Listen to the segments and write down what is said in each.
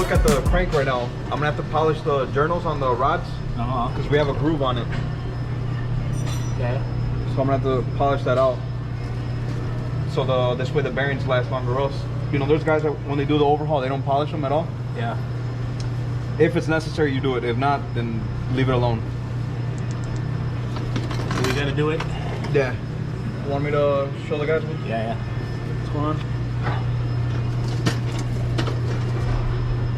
look at the crank right now, I'm gonna have to polish the journals on the rods because we have a groove on it. Okay. So I'm gonna have to polish that out. So this way the bearings last longer. Or else, you know, there's guys that when they do the overhaul, they don't polish them at all. Yeah. If it's necessary, you do it. If not, then leave it alone. So we gotta do it? Yeah. Want me to show the guys? Yeah. What's going on?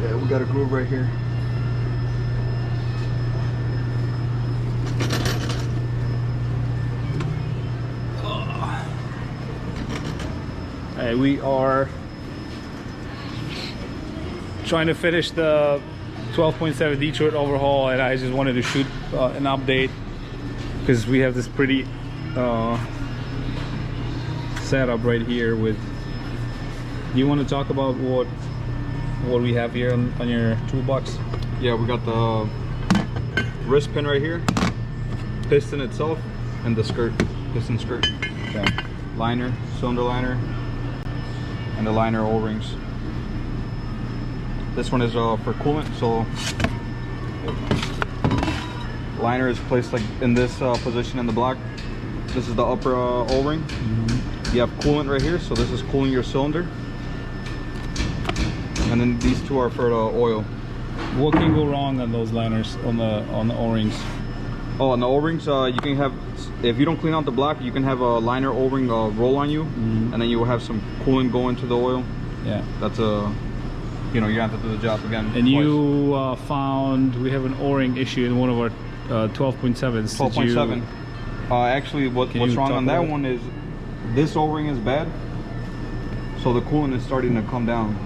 Yeah, we got a groove right here. Hey, we are trying to finish the 12.7 Detroit overhaul, and I just wanted to shoot an update because we have this pretty setup right here. With, you want to talk about what we have here on your toolbox? Yeah, we got the wrist pin right here, piston itself, and the skirt, piston skirt. Okay. Liner, cylinder liner, and the liner O-rings. This one is for coolant, so liner is placed like in this position in the block. This is the upper O-ring. You have coolant right here, so this is cooling your cylinder. And then these two are for the oil. What can go wrong on those liners, on the O-rings? Oh, on the O-rings, you can have, if you don't clean out the block, you can have a liner O-ring roll on you, and then you will have some coolant go into the oil. Yeah. That's you know, you have to do the job again. And twice. You found we have an O-ring issue in one of our 12.7s. 12.7. Actually, what's wrong on that one is this O-ring is bad, so the coolant is starting to come down.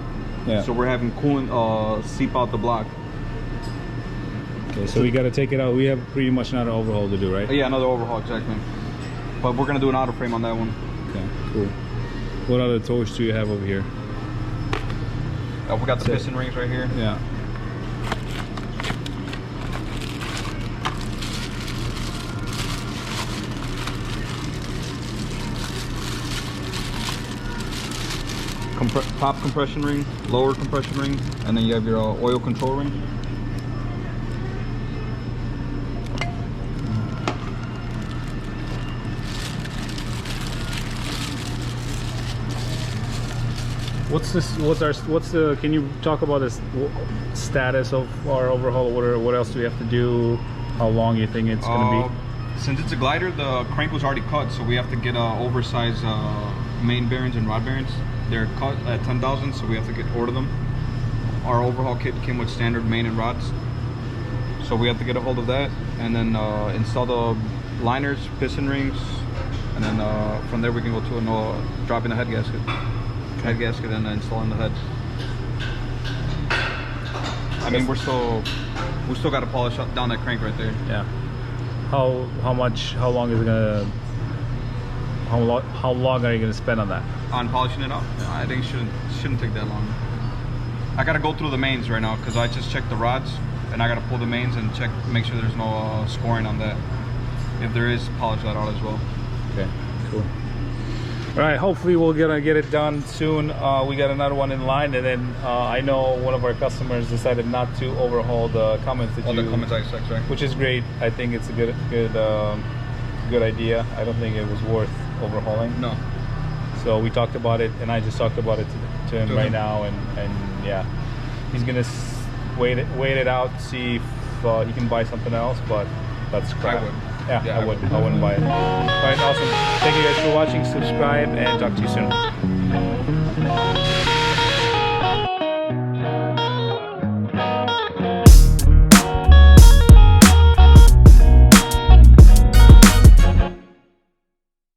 Yeah. So we're having coolant seep out the block. Okay, so we got to take it out. We have pretty much another overhaul to do, right? Yeah, another overhaul, exactly. But we're gonna do an auto frame on that one. Okay, cool. What other toys do you have over here? We got the piston rings right here. Yeah. Top compression ring, lower compression ring, and then you have your oil control ring. What's the? Can you talk about this status of our overhaul? What else do we have to do? How long you think it's gonna be? Since it's a glider, the crank was already cut, so we have to get oversized main bearings and rod bearings. They're cut at 10,000, so we have to order them. Our overhaul kit came with standard main and rods, so we have to get a hold of that and then install the liners, piston rings, and then from there we can go to dropping the head gasket. Head gasket and installing the head. I mean, we still got to polish up down that crank right there. Yeah. How long is it gonna? How long are you gonna spend on that? On polishing it up? I think it shouldn't take that long. I gotta go through the mains right now because I just checked the rods and I gotta pull the mains and make sure there's no scoring on that. If there is, polish that out as well. Okay, cool. All right, hopefully we'll get it done soon. We got another one in line, and then I know one of our customers decided not to overhaul the comments that the comments I checked, right? Which is great. I think it's a good idea. I don't think it was worth overhauling. No. So we talked about it, and I just talked about it to him right now, and yeah, he's gonna wait it out, see if he can buy something else, but that's crap. I would. Yeah, I wouldn't buy it. All right, awesome. Thank you guys for watching. Subscribe and talk to you soon.